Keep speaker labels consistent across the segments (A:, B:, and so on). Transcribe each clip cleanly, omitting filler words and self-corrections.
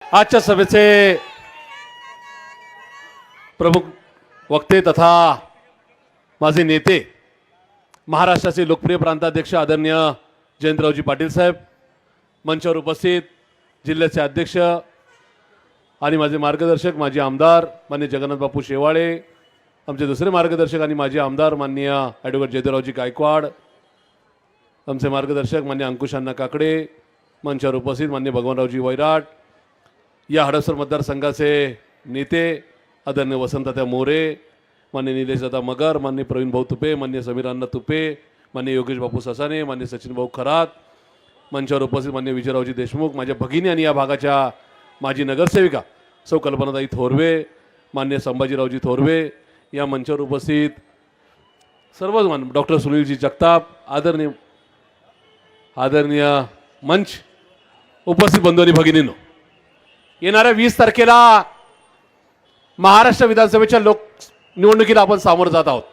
A: आजच्या सभेचे प्रमुख वक्ते तथा माझे नेते महाराष्ट्राचे लोकप्रिय प्रांताध्यक्ष आदरणीय जयंतरावजी पाटील साहेब, मंचावर उपस्थित जिल्ह्याचे अध्यक्ष आणि माझे मार्गदर्शक माजी आमदार माननीय जगन्नाथ बापू शेवाळे, आमचे दुसरे मार्गदर्शक आणि माजी आमदार माननीय ॲडव्होकेट जयदेवरावजी गायकवाड, आमचे मार्गदर्शक माननीय अंकुश अण्णा काकडे, मंचावर उपस्थित माननीय भगवानरावजी वैराट, या हडपसर मतदारसंघाचे नेते आदरणीय वसंतदादा मोरे, माननीय निलेशदादा मगर, माननीय प्रवीण भाऊ तुपे, माननीय समीर अण्णा तुपे, माननीय योगेश बापू ससाने, माननीय सचिन भाऊ खरात, मंचावर उपस्थित माननीय विजयरावजी देशमुख, माझ्या भगिनी आणि या भागाच्या माजी नगरसेविका सौ कल्पनाताई थोरवे, माननीय संभाजीरावजी थोरवे, या मंचावर उपस्थित सर्व डॉक्टर सुनीलजी जगताप, आदरणीय मंच उपस्थित बंधू आणि भगिनींनो, येणाऱ्या 20 तारखेला महाराष्ट्र विधानसभेच्या निवडणुकीला आपण सामोरं जात आहोत.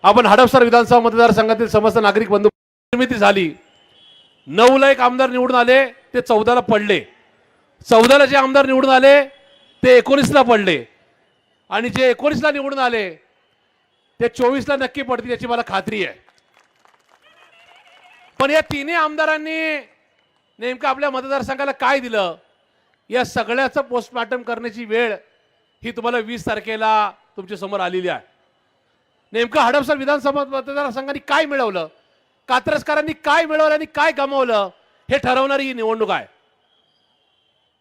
A: आपण हडपसर विधानसभा मतदारसंघातील समस्त नागरिक बंधू निर्मिती झाली. 9ला एक आमदार निवडून आले, ते 14ला पडले. 14ला जे आमदार निवडून आले ते 19ला पडले, आणि जे 19ला निवडून आले ते 24ला नक्की पडतील याची मला खात्री आहे. पण या तिन्ही आमदारांनी नेमकं आपल्या मतदारसंघाला काय दिलं, या सगळ्याचं पोस्टमॉर्टम करण्याची वेळ ही तुम्हाला 20 तारखेला तुमच्या समोर आलेली आहे. नेमकं हडपसर विधानसभा मतदारसंघाने काय मिळवलं, कात्रजकरांनी काय मिळवलं आणि काय गमावलं हे ठरवणारी ही निवडणूक आहे.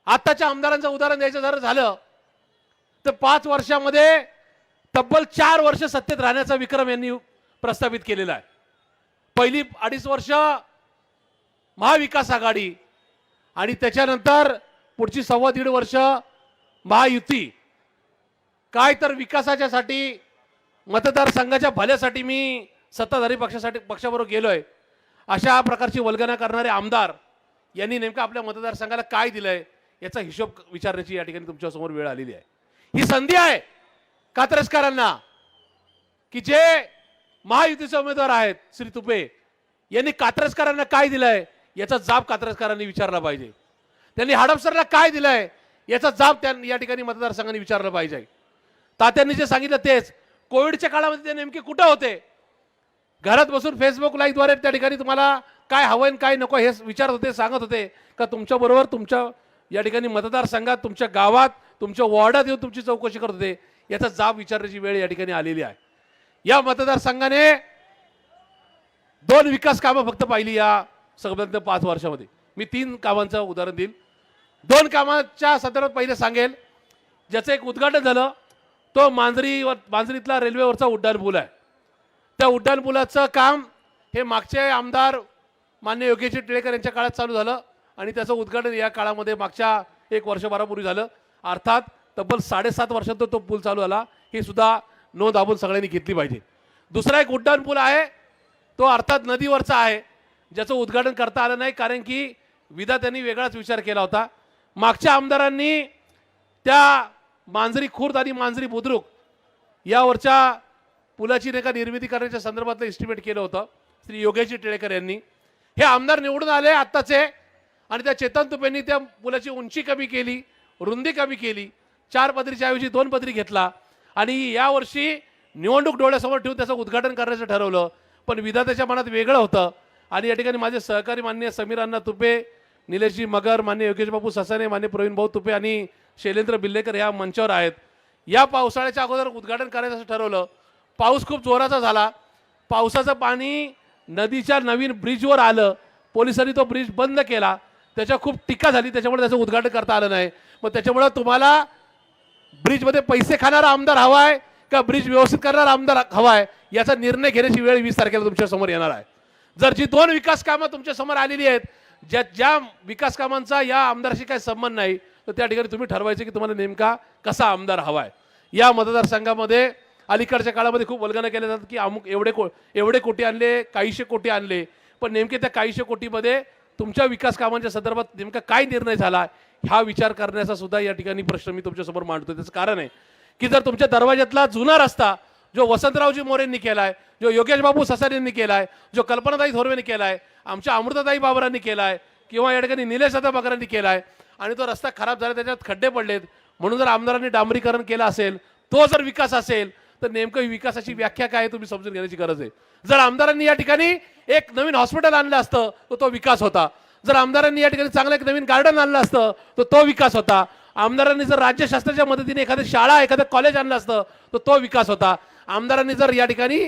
A: आताच्या आमदारांचं उदाहरण द्यायचं जर झालं तर 5 वर्षामध्ये तब्बल 4 वर्ष सत्तेत राहण्याचा विक्रम यांनी प्रस्थापित केलेला आहे. पहिली 2.5 वर्ष महाविकास आघाडी आणि त्याच्यानंतर पुढची 1.25 वर्ष महायुती. काय तर विकासाच्यासाठी मतदारसंघाच्या भल्यासाठी मी सत्ताधारी पक्षाबरोबर गेलोय, अशा प्रकारची वल्गना करणारे आमदार यांनी नेमकं आपल्या मतदारसंघाला काय दिलंय याचा हिशोब विचारण्याची या ठिकाणी तुमच्यासमोर वेळ आलेली आहे. ही संधी आहे कात्रजकरांना की जे महायुतीचे उमेदवार आहेत श्री तुपे यांनी कात्रजकरांना काय दिलंय याचा जाब कात्रजकरांनी विचारला पाहिजे. त्यांनी हडपसरला काय दिलंय याचा जाब या ठिकाणी मतदारसंघाने विचारला पाहिजे. तात्यांनी जे सांगितलं तेच, कोविडच्या काळामध्ये ते नेमके कुठे होते, घरात बसून फेसबुक लाईव्हद्वारे त्या ठिकाणी तुम्हाला काय हवंय आणि काय नको हे विचारत होते, सांगत होते का तुमच्या बरोबर तुमच्या या ठिकाणी मतदारसंघात, तुमच्या गावात, तुमच्या वॉर्डात येऊन तुमची चौकशी करत होते. याचा जाब विचारण्याची वेळ या ठिकाणी आलेली आहे. या मतदारसंघाने 2 विकास कामं फक्त पाहिली या सगळ्यांच्या 5 वर्षामध्ये. मी 3 कामांचं उदाहरण देईल. 2 कामाच्या संदर्भात पहिले सांगेल, ज्याचं एक उद्घाटन झालं तो मांजरीतला रेल्वेवरचा उड्डाण पूल आहे. त्या उड्डाण पुलाचं काम हे मागचे आमदार माननीय योगेश टिळेकर यांच्या काळात चालू झालं आणि त्याचं उद्घाटन या काळामध्ये मागच्या 1 वर्षभरापूर्वी झालं. अर्थात तब्बल 7.5 वर्षात तो पूल चालू झाला. ही सुद्धा नोंद आपण सगळ्यांनी घेतली पाहिजे. दुसरा एक उड्डाण पूल आहे तो अर्थात नदीवरचा आहे, ज्याचं उद्घाटन करता आलं नाही कारण की विधात्यांनी वेगळाच विचार केला होता. मागच्या आमदारांनी त्या मांजरी खुर्द आणि मांजरी बुद्रुक यावरच्या पुलाची निर्मिती करण्याच्या संदर्भातलं एस्टिमेट केलं होतं श्री योगेश टिळेकर यांनी. हे आमदार निवडून आले आत्ताचे, आणि त्या चेतन तुपेंनी त्या पुलाची उंची कमी केली, रुंदी कमी केली, 4 पदरीच्या ऐवजी 2 पदरी घेतला, आणि यावर्षी निवडणूक डोळ्यासमोर ठेवून त्याचं उद्घाटन करायचं ठरवलं. पण विधात्याच्या मनात वेगळं होतं, आणि या ठिकाणी माझे सहकारी माननीय समीर अण्णा तुपे, निलेशजी मगर, माननीय योगेश बापू ससाने, माननीय प्रवीण भाऊ तुपे आणि शैलेंद्र बिल्लेकर या मंचावर आहेत. या पावसाळ्याच्या अगोदर उद्घाटन करायचं ठरवलं. पाऊस खूप जोराचा झाला, पावसाचं पाणी नदीच्या नवीन ब्रिजवर आलं, पोलिसांनी तो ब्रिज बंद केला, त्याच्या खूप टीका झाली, त्याच्यामुळे त्याचं उद्घाटन करता आलं नाही. मग त्याच्यामुळे तुम्हाला ब्रिजमध्ये पैसे खाणारा आमदार हवा आहे का ब्रिज व्यवस्थित करणारा आमदार हवा आहे याचा निर्णय घेण्याची वेळ 20 तारखेला तुमच्या समोर येणार आहे. जर जी 2 विकास कामं तुमच्या समोर आलेली आहेत, ज्या विकास कामांचा या आमदाराशी काही संबंध नाही, तर त्या ठिकाणी तुम्ही ठरवायचं की तुम्हाला नेमका कसा आमदार हवा आहे. या मतदारसंघामध्ये अलीकडच्या काळामध्ये खूप वल्गना केल्या जातात की अमुक एवढे कोटी आणले, काहीशे कोटी आणले, पण नेमके त्या काहीशे कोटीमध्ये तुमच्या विकास कामांच्या संदर्भात नेमका काय निर्णय झाला हा विचार करण्याचा सुद्धा या ठिकाणी प्रश्न मी तुमच्यासमोर मांडतो. त्याचं कारण आहे की जर तुमच्या दरवाज्यातला जुना रस्ता जो वसंतरावजी मोरेंनी केलाय, जो योगेश बापू ससानेंनी केलाय, जो कल्पनाताई थोरवेंनी केलाय, आमच्या अमृताताई बाबरांनी केलाय, किंवा या ठिकाणी निलेशदादा मगरांनी केलाय, आणि तो रस्ता खराब झाला, त्याच्यात खड्डे पडलेत, म्हणून जर आमदारांनी डांबरीकरण केलं असेल, तो जर विकास असेल, तर नेमकं विकासाची व्याख्या काय तुम्ही समजून घेण्याची गरज आहे. जर आमदारांनी या ठिकाणी एक नवीन हॉस्पिटल आणलं असतं तर तो विकास होता. जर आमदारांनी या ठिकाणी चांगलं एक नवीन गार्डन आणलं असतं तर तो विकास होता. आमदारांनी जर राज्य शासनाच्या मदतीने एखादी शाळा एखादं कॉलेज आणलं असतं तर तो विकास होता. आमदारांनी जर या ठिकाणी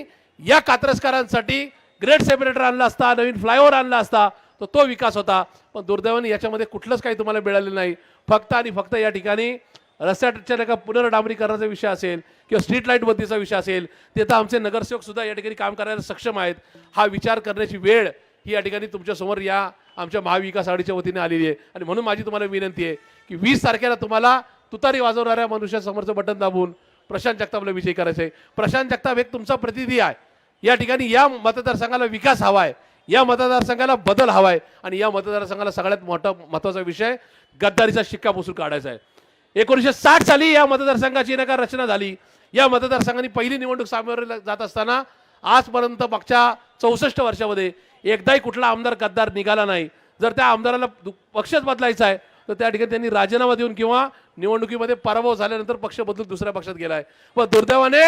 A: या कात्रजकरांसाठी ग्रेड सेपरेटर आणला असता, नवीन फ्लायओव्हर आणला असता तर तो विकास होता. पण दुर्दैवाने याच्यामध्ये कुठलंच काही तुम्हाला मिळालेलं नाही. फक्त आणि फक्त या ठिकाणी रस्त्याच्या एका पुनर्डांबरीकरणाचा विषय असेल किंवा स्ट्रीट लाईट बत्तीचा विषय असेल, ते तर आमचे नगरसेवक सुद्धा या ठिकाणी काम करायला सक्षम आहेत. हा विचार करण्याची वेळ ही या ठिकाणी तुमच्यासमोर या आमच्या महाविकास आघाडीच्या वतीने आलेली आहे. आणि म्हणून माझी तुम्हाला विनंती आहे की 20 तारखेला तुम्हाला तुतारी वाजवणाऱ्या मनुष्यासमोरचं बटन दाबून प्रशांत जगतापला विजयी करायचं आहे. प्रशांत जगताप एक तुमचा प्रतिनिधी आहे. या ठिकाणी या मतदारसंघाला विकास हवा आहे, या मतदारसंघाला बदल हवा आहे आणि या मतदारसंघाला सगळ्यात मोठा महत्त्वाचा विषय गद्दारीचा शिक्का पुसून काढायचा आहे. 1960 साली या मतदारसंघाची नका रचना झाली. या मतदारसंघाने पहिली निवडणूक सामोरे जात असताना आजपर्यंत मागच्या 64 वर्षामध्ये एकदाही कुठला आमदार गद्दार निघाला नाही. जर त्या आमदाराला पक्षच बदलायचा आहे तर त्या ठिकाणी त्यांनी राजीनामा देऊन किंवा निवडणुकीमध्ये पराभव झाल्यानंतर पक्ष बदलून दुसऱ्या पक्षात गेलाय. पण दुर्दैवाने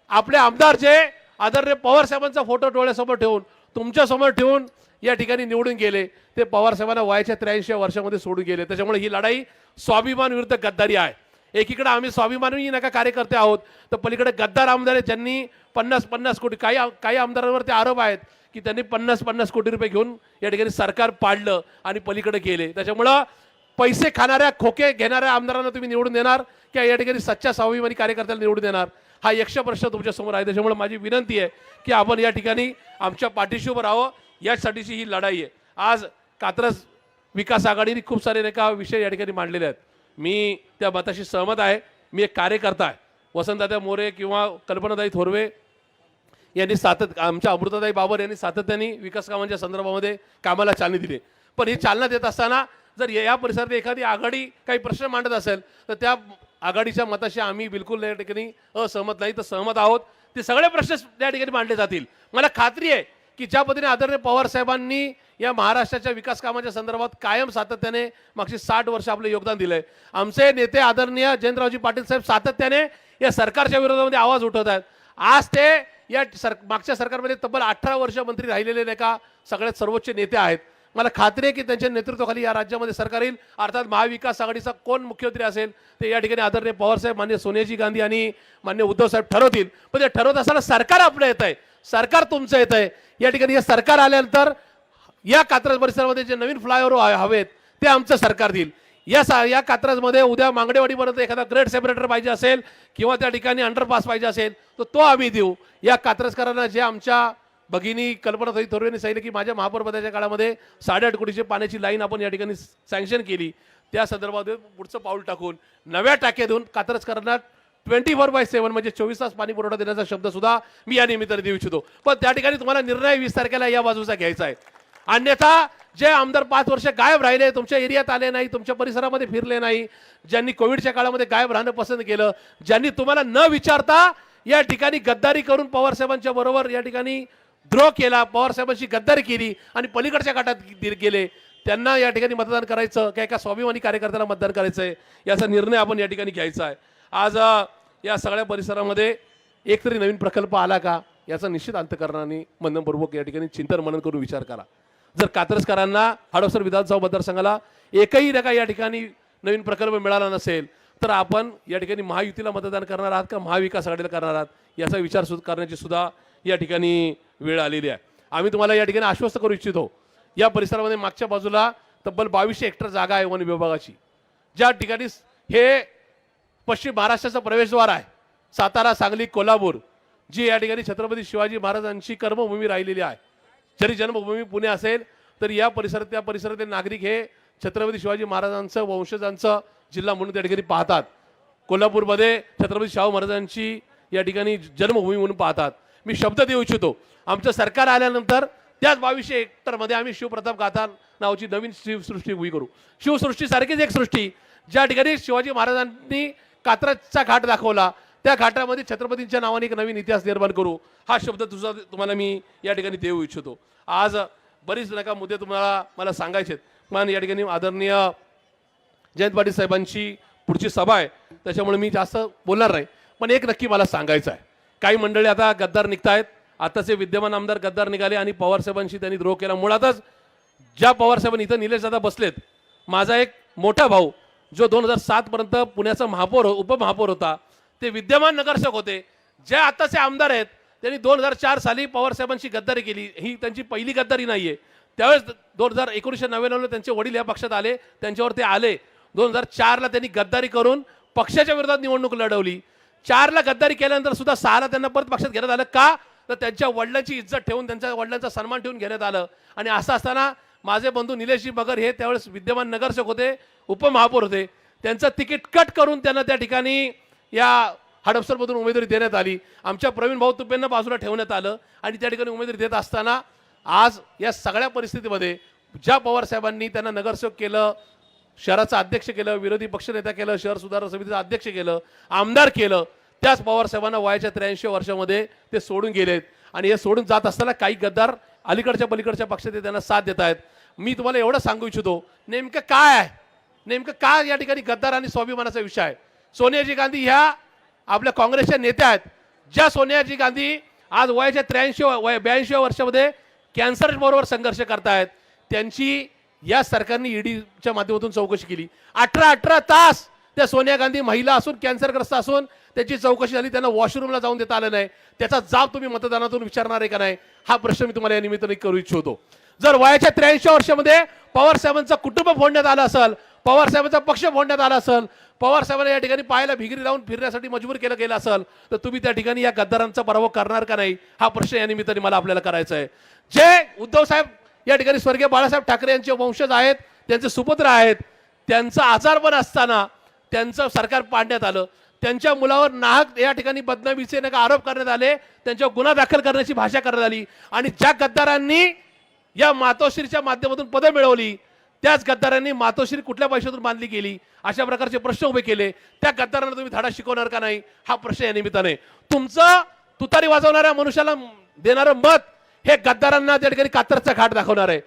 A: आपले आमदार जे आदरणीय पवार साहेबांचा फोटो डोळ्यासमोर ठेवून तुमच्या समोर ठेवून या ठिकाणी निवडून गेले, ते पवार साहेबांना वयाच्या 83 वर्षामध्ये सोडून गेले. त्याच्यामुळे ही लढाई स्वाभिमान विरुद्ध गद्दारी आहे. एकीकडे आम्ही स्वाभिमानी नका कार्यकर्ते आहोत, तर पलीकडे गद्दार आमदार आहेत ज्यांनी 50-50 कोटी, काही आमदारांवर ते आरोप आहेत की त्यांनी 50-50 कोटी रुपये घेऊन या ठिकाणी सरकार पाडलं आणि पलीकडे गेले. त्याच्यामुळं पैसे खाणाऱ्या खोके घेणाऱ्या आमदारांना तुम्ही निवडून देणार किंवा या ठिकाणी सच्चा स्वाभिमानी कार्यकर्त्याला निवडून देणार, हा यक्ष प्रश्न तुमच्या समोर आहे. त्याच्यामुळे माझी विनंती आहे की आपण या ठिकाणी आमच्या पाठीशी उभं राहावं. यासाठीची ही लढाई आहे. आज कात्रज विकास आघाडीने खूप सारे नाही का विषय या ठिकाणी मांडलेले आहेत. मी त्या मताशी सहमत आहे. मी एक कार्यकर्ता आहे. वसंतदादा मोरे किंवा कल्पनाताई थोरवे यांनी आमच्या अमृताताई बाबर यांनी सातत्याने विकास कामांच्या संदर्भामध्ये कामाला चालना दिली. पण ही चालना देत असताना जर या परिसरात एखादी आघाडी काही प्रश्न मांडत असेल तर त्या आघाडीच्या मताशी आम्ही बिलकुल या ठिकाणी असहमत नाही, तर सहमत आहोत. ते सगळे प्रश्न त्या ठिकाणी मांडले जातील. मला खात्री आहे की ज्या पद्धतीने आदरणीय पवार साहेबांनी या महाराष्ट्राच्या विकास कामाच्या संदर्भात कायम सातत्याने मागची 60 वर्ष आपलं योगदान दिलंय. आमचे नेते आदरणीय जयंतरावजी पाटील साहेब सातत्याने या सरकारच्या विरोधामध्ये आवाज उठवत आहेत. आज ते या मागच्या सरकारमध्ये तब्बल 18 वर्ष मंत्री राहिलेले नाही का सगळ्यात सर्वोच्च नेते आहेत. मला खात्री आहे की त्यांच्या नेतृत्वाखाली या राज्यामध्ये सरकार येईल. अर्थात महाविकास आघाडीचा कोण मुख्यमंत्री असेल ते या ठिकाणी आदरणीय पवार साहेब, मान्य सोनियाजी गांधी आणि मान्य उद्धव साहेब ठरवतील. पण ते ठरवत असताना सरकार आपलं येत आहे, सरकार तुमचं येत आहे. या ठिकाणी हे सरकार आल्यानंतर या कात्रज परिसरामध्ये जे नवीन फ्लायओव्हर हवेत ते आमचं सरकार देईल. या कात्रजमध्ये उद्या मांगडेवाडीपर्यंत एखादा ग्रेड सेपरेटर पाहिजे असेल किंवा त्या ठिकाणी अंडरपास पाहिजे असेल तर तो आम्ही देऊ. या कात्रजकरांना जे आमच्या भगिनी कल्पनाताई थोरवेंनी सांगितलं की माझ्या महापौरपदाच्या काळामध्ये 8.5 कोटीची पाण्याची लाईन आपण या ठिकाणी सँक्शन केली, त्या संदर्भात पुढचं पाऊल टाकून नव्या टाक्या देऊन कात्रजकरांना 24/7 म्हणजे 24 तास पाणी पुरवठा देण्याचा शब्द सुद्धा मी या निमित्ताने देऊ इच्छितो. पण त्या ठिकाणी तुम्हाला निर्णय 20 तारखेला या बाजूचा घ्यायचा आहे. अन्यथा जे आमदार 5 वर्ष गायब राहिले, तुमच्या एरियात आले नाही, तुमच्या परिसरामध्ये फिरले नाही, ज्यांनी कोविडच्या काळामध्ये गायब राहणं पसंत केलं, ज्यांनी तुम्हाला न विचारता या ठिकाणी गद्दारी करून पवार साहेबांच्या बरोबर या ठिकाणी द्रोह केला, पवार साहेबांची गद्दारी केली आणि पलीकडच्या गटात गेले, त्यांना या ठिकाणी मतदान करायचं का एका स्वाभिमानी कार्यकर्त्याला मतदान करायचं आहे, याचा निर्णय आपण या ठिकाणी घ्यायचा आहे. आज या सगळ्या परिसरामध्ये एकतरी नवीन प्रकल्प आला का याचा निश्चित अंतःकरणाने मननपूर्वक या ठिकाणी चिंतन मनन करून विचार करा. जर कात्रजकरांना हडपसर विधानसभा मतदारसंघाला एकही नका या ठिकाणी नवीन प्रकल्प मिळाला नसेल तर आपण या ठिकाणी महायुतीला मतदान करणार आहात का महाविकास आघाडीला करणार आहात याचा विचार करण्याची सुद्धा या ठिकाणी वेळ आलेली आहे. आम्ही तुम्हाला या ठिकाणी आश्वस्त करू इच्छितो, या परिसरामध्ये मागच्या बाजूला तब्बल 2200 हेक्टर जागा आहे वन विभागाची, ज्या ठिकाणी हे पश्चिम महाराष्ट्राचा प्रवेशद्वार आहे. सातारा, सांगली, कोल्हापूर जी या ठिकाणी छत्रपती शिवाजी महाराजांची कर्मभूमी राहिलेली आहे. जरी जन्मभूमी पुणे असेल तरी या परिसरात त्या परिसरातील नागरिक हे छत्रपती शिवाजी महाराजांचं वंशजांचं जिल्हा म्हणून त्या ठिकाणी पाहतात. कोल्हापूरमध्ये छत्रपती शाहू महाराजांची या ठिकाणी जन्मभूमी म्हणून पाहतात. मी शब्द देऊ इच्छितो, आमचं सरकार आल्यानंतर त्याच 2200 हेक्टरमध्ये आम्ही शिवप्रताप गाथा नावाची नवीन शिवसृष्टी उभी करू. शिवसृष्टी सारखीच एक सृष्टी ज्या ठिकाणी शिवाजी महाराजांनी कात्रजचा घाट दाखवला, त्या घाटामध्ये छत्रपतींच्या नावाने एक नवीन इतिहास निर्माण करू. हा शब्द तुम्हाला मी या ठिकाणी देऊ इच्छितो. आज बरीच नका मुद्दे तुम्हाला मला सांगायचे आहेत. पण या ठिकाणी आदरणीय जयंत पाटील साहेबांची पुढची सभा आहे, त्याच्यामुळे मी जास्त बोलणार नाही. पण एक नक्की मला सांगायचं आहे, काही मंडळी आता गद्दार निघतायत. आताचे विद्यमान आमदार गद्दार निघाले आणि पवार साहेबांशी त्यांनी द्रोह केला. मुळातच ज्या पवार साहेबांनी इथं निलेश दादा बसलेत, माझा एक मोठा भाऊ जो 2007 पर्यंत पुण्याचा महापौर उपमहापौर होता, ते विद्यमान नगरसेवक होते. जे आताचे आमदार आहेत त्यांनी 2004 साली पवार साहेबांची गद्दारी केली. ही त्यांची पहिली गद्दारी नाहीये. त्यावेळेस 1999 त्यांचे वडील या पक्षात आले, त्यांच्यावर ते आले. 2004ला त्यांनी गद्दारी करून पक्षाच्या विरोधात निवडणूक लढवली. 4ला गद्दारी केल्यानंतर सुद्धा 6ला त्यांना परत पक्षात घेण्यात आलं. का तर त्यांच्या वडिलांची इज्जत ठेवून, त्यांच्या वडिलांचा सन्मान ठेवून घेण्यात आलं. आणि असं असताना माझे बंधू निलेशजी मगर हे त्यावेळेस विद्यमान नगरसेवक होते, उपमहापौर होते. त्यांचं तिकीट कट करून त्यांना त्या ठिकाणी या हडपसरमधून उमेदवारी देण्यात आली. आमच्या प्रवीण भाऊ तुपेंना बाजूला ठेवण्यात आलं आणि त्या ठिकाणी उमेदवारी देत असताना आज या सगळ्या परिस्थितीमध्ये ज्या पवार साहेबांनी त्यांना नगरसेवक केलं, शहराचा अध्यक्ष केलं, विरोधी पक्षनेता केलं, शहर सुधारणा समितीचा अध्यक्ष केलं, आमदार केलं, त्याच पवार साहेबांना वयाच्या 83 वर्षामध्ये ते सोडून गेलेत. आणि हे सोडून जात असताना काही गद्दार अलीकडच्या पलीकडच्या पक्षात त्यांना साथ देत आहेत. मी तुम्हाला एवढं सांगू इच्छितो, नेमकं काय आहे, नेमकं काय या ठिकाणी गद्दार आणि स्वाभिमानाचा विषय आहे. सोनियाजी गांधी ह्या आपल्या काँग्रेसच्या नेत्या आहेत. ज्या सोनियाजी गांधी आज वयाच्या 82 वर्षामध्ये कॅन्सर बरोबर संघर्ष करतायत, त्यांची या सरकारने ईडीच्या माध्यमातून चौकशी केली. 18 तास त्या सोनिया गांधी महिला असून कॅन्सरग्रस्त असून त्याची चौकशी झाली. त्यांना वॉशरूमला जाऊन देता आलं नाही. त्याचा जाब तुम्ही मतदानातून विचारणार आहे का नाही, हा प्रश्न मी तुम्हाला या निमित्ताने करू इच्छितो. जर वयाच्या 83 वर्षामध्ये पवार साहेबांचं कुटुंब फोडण्यात आलं असेल, पवार साहेबांचा पक्ष फोडण्यात आला असेल, पवार साहेबांना या ठिकाणी पायाला भिगरी लावून फिरण्यासाठी मजबूर केलं गेलं असेल, तर तुम्ही त्या ठिकाणी या गद्दारांचा पराभव करणार का नाही, हा प्रश्न या निमित्ताने मला आपल्याला करायचा आहे. जे उद्धव साहेब या ठिकाणी स्वर्गीय बाळासाहेब ठाकरे यांचे वंशज आहेत, त्यांचे सुपुत्र आहेत, त्यांचा आजारपण असताना त्यांचं सरकार पाडण्यात आलं. त्यांच्या मुलावर नाहक या ठिकाणी बदनामीचे आरोप करण्यात आले, त्यांच्यावर गुन्हा दाखल करण्याची भाषा करण्यात आली. आणि ज्या गद्दारांनी या मातोश्रीच्या माध्यमातून पदं मिळवली, त्याच गद्दारांनी मातोश्री कुठल्या पैशातून बांधली गेली, अशा प्रकारचे प्रश्न उभे केले. त्या गद्दारांना तुम्ही धडा शिकवणार का नाही, हा प्रश्न या निमित्ताने. तुमचं तुतारी वाजवणाऱ्या मनुष्याला देणारं मत हे गद्दारांना त्या ठिकाणी कातरचा घाट दाखवणार आहे.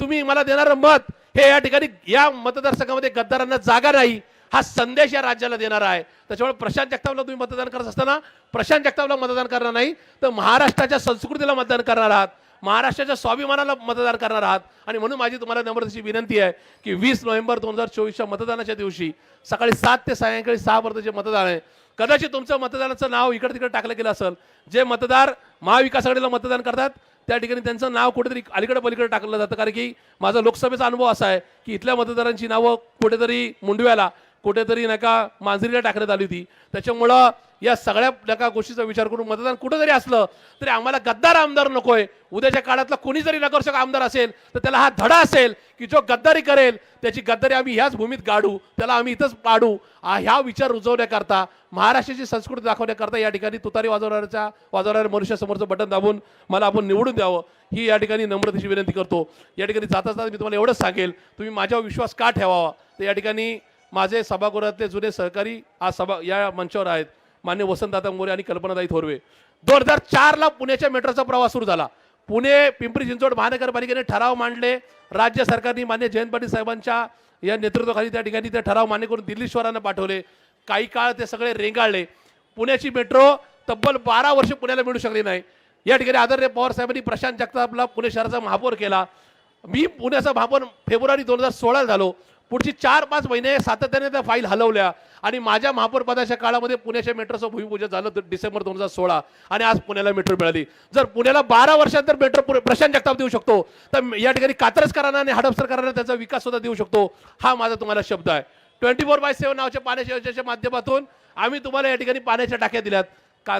A: तुम्ही मला देणारं मत हे या ठिकाणी या मतदारसंघामध्ये गद्दारांना जागा नाही, हा संदेश या राज्याला देणार आहे. त्याच्यामुळे प्रशांत जगतापला तुम्ही मतदान करत असताना प्रशांत जगतापला मतदान करणार नाही, तर महाराष्ट्राच्या संस्कृतीला मतदान करणार आहात, महाराष्ट्राच्या स्वाभिमानाला मतदान करणार आहात. आणि म्हणून माझी तुम्हाला नम्रतेची विनंती आहे की 20 नोव्हेंबर 2024च्या मतदानाच्या दिवशी सकाळी 7 ते सायंकाळी 6 पर्यंत जे मतदान आहे, कदाचित तुमचं मतदानाचं नाव इकडे तिकडे टाकलं गेलं असेल. जे मतदार महाविकास आघाडीला मतदान करतात त्या ठिकाणी त्यांचं नाव कुठेतरी अलीकडे पलीकडे टाकलं जातं. कारण की माझा लोकसभेचा अनुभव असा आहे की इथल्या मतदारांची नावं कुठेतरी मुंडव्याला, कुठेतरी नका मांजरीला टाकण्यात आली होती. त्याच्यामुळं या सगळ्या नका गोष्टीचा विचार करून मतदान कुठं जरी असलं तरी आम्हाला गद्दार आमदार नकोय. उद्याच्या काळातला कोणी जरी नगरसेवक आमदार असेल तर त्याला हा धडा असेल की जो गद्दारी करेल त्याची गद्दारी आम्ही ह्याच भूमीत गाडू, त्याला आम्ही इथंच पाडू. ह्या विचार रुजवण्याकरता, महाराष्ट्राची संस्कृती दाखवण्याकरता या ठिकाणी तुतारी वाजवणाऱ्या मनुष्यासमोरचं बटन दाबून मला आपण निवडून द्यावं, ही या ठिकाणी नम्रतेची विनंती करतो. या ठिकाणी जाता जाता मी तुम्हाला एवढंच सांगेल, तुम्ही माझ्यावर विश्वास का ठेवावा. तर या ठिकाणी माझे सभागृहातले जुने सहकारी आज या मंचावर आहेत, मान्य वसंतदादा मोरे आणि कल्पनाताई थोरवे. 2004ला पुण्याच्या मेट्रोचा प्रवास सुरू झाला. पुणे पिंपरी चिंचवड महानगरपालिकेने ठराव मांडले, राज्य सरकारने मान्य जयंत पाटील साहेबांच्या या नेतृत्वाखाली त्या ठिकाणी ते ठराव मान्य करून दिल्ली शहरांना पाठवले. काही काळ ते सगळे रेंगाळले. पुण्याची मेट्रो तब्बल 12 वर्ष पुण्याला मिळू शकली नाही. या ठिकाणी आदरणीय पवार साहेबांनी प्रशांत जगतापला पुणे शहराचा महापौर केला. मी पुण्याचा महापौर फेब्रुवारी 2016 झालो. पुढची 4-5 महिने सातत्याने त्या फाईल हलवल्या आणि माझ्या महापौर पदाच्या काळामध्ये पुण्याच्या मेट्रोचं भूमिपूजन झालं डिसेंबर 2016 आणि आज पुण्याला मेट्रो मिळाली. जर पुण्याला 12 वर्षांतर मेट्रो प्रशांत जगताप देऊ शकतो तर या ठिकाणी कात्रजकरांना आणि हडपसरकरांना त्याचा विकास सुद्धा देऊ शकतो. हा माझा तुम्हाला शब्द आहे. 24/7 नावाच्या पाण्याच्या योजनेच्या माध्यमातून आम्ही तुम्हाला या ठिकाणी पाण्याच्या टाक्या दिल्यात.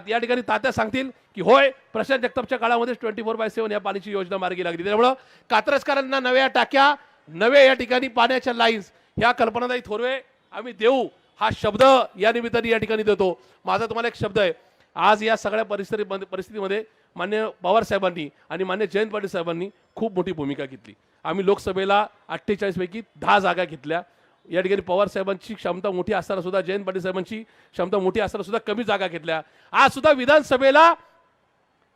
A: या ठिकाणी तात्या सांगतील की होय, प्रशांत जगतापच्या काळामध्ये 24/7 या पाण्याची योजना मार्गी लागली. त्यामुळे कात्रजकरांना नव्या टाक्या, नव्या या ठिकाणी पाण्याच्या लाईन्स ह्या कल्पनाताई थोरवे आम्ही देऊ, हा शब्द या निमित्ताने या ठिकाणी देतो. माझा तुम्हाला एक शब्द आहे, आज या सगळ्या परिस्थितीमध्ये मान्य पवार साहेबांनी आणि मान्य जयंत पाटील साहेबांनी खूप मोठी भूमिका घेतली. आम्ही लोकसभेला 48 पैकी 10 जागा घेतल्या. या ठिकाणी पवार साहेबांची क्षमता मोठी असताना सुद्धा, जयंत पाटील साहेबांची क्षमता मोठी असताना सुद्धा कमी जागा घेतल्या. आज सुद्धा विधानसभेला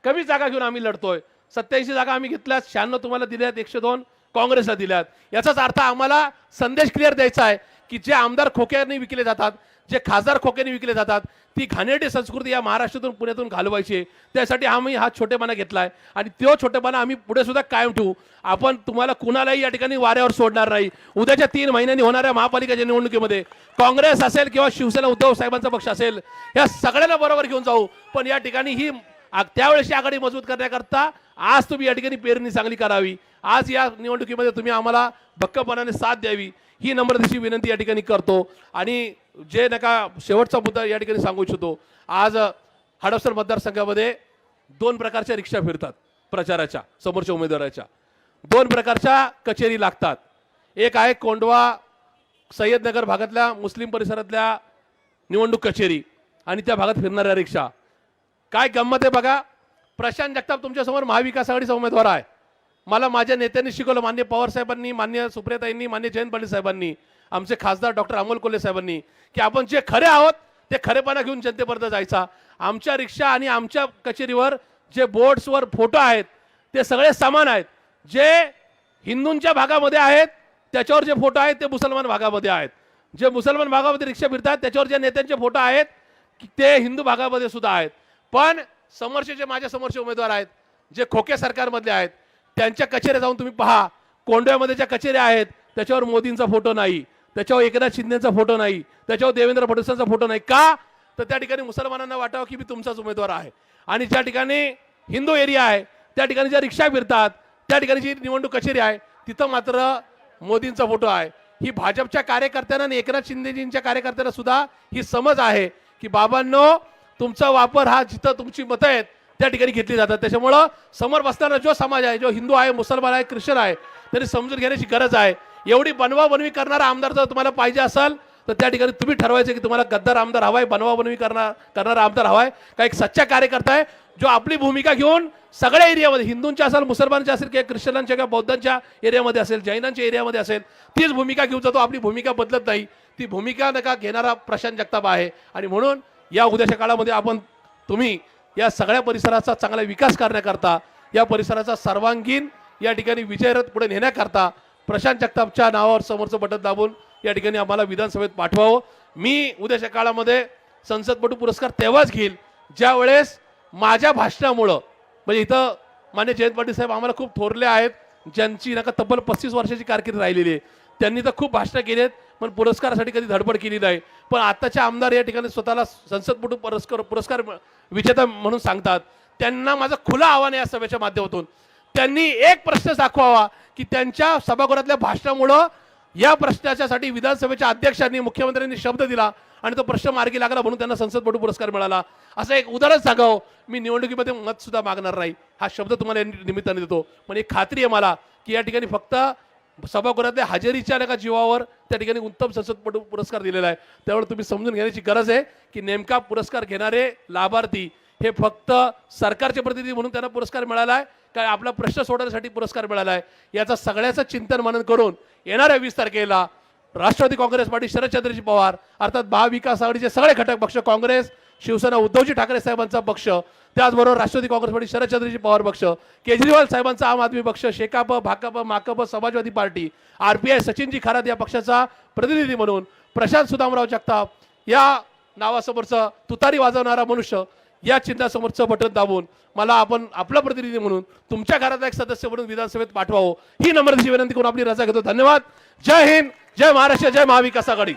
A: कमी जागा घेऊन आम्ही लढतोय. 87 जागा आम्ही घेतल्या, 96 तुम्हाला दिल्यात, 102 काँग्रेसला दिल्यात. याचाच अर्थ आम्हाला संदेश क्लिअर द्यायचा आहे की जे आमदार खोक्याने विकले जातात, जे खासदार खोक्याने विकले जातात, ती घाणेरडी संस्कृती या महाराष्ट्रातून पुण्यातून घालवायची, त्यासाठी आम्ही हा छोटेपणा घेतलाय आणि तो छोटेपणा आम्ही पुढे सुद्धा कायम ठेवू. आपण तुम्हाला कुणालाही या ठिकाणी वाऱ्यावर सोडणार नाही. उद्याच्या 3 महिन्यांनी होणाऱ्या महापालिकेच्या निवडणुकीमध्ये काँग्रेस असेल किंवा शिवसेना उद्धव साहेबांचा पक्ष असेल, या सगळ्यांना बरोबर घेऊन जाऊ. पण या ठिकाणी ही त्यावेळेस आघाडी मजबूत करण्याकरता आज तुम्ही या ठिकाणी पेरणी चांगली करावी. आज या निवडणुकीमध्ये तुम्ही आम्हाला भक्कमपणाने साथ द्यावी ही नम्रतेची विनंती या ठिकाणी करतो. आणि जे नका शेवटचा मुद्दा या ठिकाणी सांगू इच्छितो. आज हडपसर मतदारसंघामध्ये 2 प्रकारच्या रिक्षा फिरतात प्रचाराच्या, समोरच्या उमेदवाराच्या 2 प्रकारच्या कचेरी लागतात. एक आहे कोंडवा सय्यदनगर भागातल्या मुस्लिम परिसरातल्या निवडणूक कचेरी आणि त्या भागात फिरणाऱ्या रिक्षा. काय गंमत आहे बघा, प्रशांत जगताप तुमच्यासमोर महाविकास आघाडीचा उमेदवार आहे. मला माझ्या नेत्यांनी शिकवलं, मान्य पवार साहेबांनी, मान्य सुप्रियाताईंनी, मान्य जयंत पाटील साहेबांनी, आमचे खासदार डॉक्टर अमोल कोल्हे साहेबांनी, की आपण जे खरे आहोत ते खरेपणा घेऊन जनतेपर्यंत जायचा. आमच्या रिक्षा आणि आमच्या कचेरीवर जे बोर्ड्सवर फोटो आहेत ते सगळे समान आहेत. जे हिंदूंच्या भागामध्ये आहेत त्याच्यावर जे फोटो आहेत ते मुसलमान भागामध्ये आहेत. जे मुसलमान भागामध्ये रिक्षा फिरतात त्याच्यावर जे नेत्यांचे फोटो आहेत ते हिंदू भागामध्ये सुद्धा आहेत. पण समोरचे जे माझ्या समोरचे उमेदवार आहेत, जे खोके सरकारमधले आहेत, त्यांच्या कचेऱ्या जाऊन तुम्ही पहा. कोंडव्यामध्ये ज्या कचेऱ्या आहेत त्याच्यावर मोदींचा फोटो नाही, त्याच्यावर एकनाथ शिंदेचा फोटो नाही, त्याच्यावर देवेंद्र फडणवीसांचा फोटो नाही. का? तर त्या ठिकाणी मुसलमानांना वाटावं की मी तुमचाच उमेदवार आहे. आणि ज्या ठिकाणी हिंदू एरिया आहे त्या ठिकाणी ज्या रिक्षा फिरतात त्या ठिकाणी जी निवडणूक कचेरी आहे तिथं मात्र मोदींचा फोटो आहे. ही भाजपच्या कार्यकर्त्यांना आणि एकनाथ शिंदेजींच्या कार्यकर्त्यांना सुद्धा ही समज आहे की बाबांनो, तुमचा वापर हा जिथं तुमची मतं आहेत त्या ठिकाणी घेतली जातात. त्याच्यामुळं समोर बसणारा जो समाज आहे, जो हिंदू आहे, मुसलमान आहे, ख्रिश्चन आहे, त्यांनी समजून घेण्याची गरज आहे. एवढी बनवाबनवी करणारा आमदार जर तुम्हाला पाहिजे असेल तर त्या ठिकाणी तुम्ही ठरवायचं की तुम्हाला गद्दार आमदार हवाय, बनवाबनवी करणारा आमदार हवाय का एक सच्चा कार्यकर्ता आहे जो आपली भूमिका घेऊन सगळ्या एरियामध्ये, हिंदूंच्या असेल, मुसलमानांच्या असेल किंवा ख्रिश्चनांच्या किंवा बौद्धांच्या एरियामध्ये असेल, जैनांच्या एरियामध्ये असेल, तीच भूमिका घेऊन जातो. आपली भूमिका बदलत नाही. ती भूमिका नका घेणारा प्रशांत जगताप आहे. आणि म्हणून या उद्याच्या काळामध्ये आपण तुम्ही या सगळ्या परिसराचा चांगला विकास करण्याकरता, या परिसराचा सर्वांगीण या ठिकाणी विजयरथ पुढे नेण्याकरता प्रशांत जगतापच्या नावावर समोरचं बटन दाबून या ठिकाणी आम्हाला विधानसभेत पाठवावं. मी उद्याच्या काळामध्ये संसदपटू पुरस्कार तेव्हाच घेईल ज्या वेळेस माझ्या भाषणामुळं, म्हणजे इथं मान्य जयंत पाटील साहेब आम्हाला खूप थोरले आहेत, ज्यांची नका तब्बल 35 वर्षाची कारकीर्द राहिलेली आहे. त्यांनी तर खूप भाषणं केली आहेत पण पुरस्कारासाठी कधी धडपड केली नाही. पण आताचे आमदार या ठिकाणी स्वतःला संसदपटू पुरस्कार विजेता म्हणून सांगतात. त्यांना माझं खुलं आव्हान आहे या सभेच्या माध्यमातून, त्यांनी एक प्रश्न दाखवावा की त्यांच्या सभागृहातल्या भाषणामुळं या प्रश्नाच्यासाठी विधानसभेच्या अध्यक्षांनी, मुख्यमंत्र्यांनी शब्द दिला आणि तो प्रश्न मार्गी लागला म्हणून त्यांना संसदपटू पुरस्कार मिळाला. असं एक उदाहरण सांगावं. मी निवडणुकीमध्ये मत सुद्धा मागणार नाही, हा शब्द तुम्हाला निमित्ताने देतो. पण एक खात्री आहे मला की या ठिकाणी फक्त सभागृहातल्या हजेरीच्या नका जीवावर त्या ठिकाणी उत्तम संसदपटू पुरस्कार दिलेला आहे. त्यामुळे तुम्ही समजून घेण्याची गरज आहे की नेमका पुरस्कार घेणारे लाभार्थी हे फक्त सरकारचे प्रतिनिधी म्हणून त्यांना पुरस्कार मिळाला आहे काय आपला प्रश्न सोडवण्यासाठी पुरस्कार मिळाला आहे, याचा सगळ्याचं चिंतन मनन करून येणाऱ्या 20 तारखेला राष्ट्रवादी काँग्रेस पार्टी शरदचंद्रजी पवार अर्थात महाविकास आघाडीचे सगळे घटक पक्ष, काँग्रेस, शिवसेना उद्धवजी ठाकरे साहेबांचा पक्ष, त्याचबरोबर राष्ट्रवादी काँग्रेस पार्टी शरदचंद्रजी पवार पक्ष, केजरीवाल साहेबांचा आम आदमी पक्ष, शेकाप, भाकप, माकप, समाजवादी पार्टी, RPI सचिनजी खरात या पक्षाचा प्रतिनिधी म्हणून प्रशांत सुदामराव जगताप या नावासमोरचं तुतारी वाजवणारा मनुष्य या चिन्हासमोरचं बटन दाबून मला आपण आपला प्रतिनिधी म्हणून तुमच्या घरातला एक सदस्य म्हणून विधानसभेत पाठवावं ही नम्रतेची विनंती करून आपली रजा घेतो. धन्यवाद. जय हिंद, जय महाराष्ट्र, जय महाविकास आघाडी.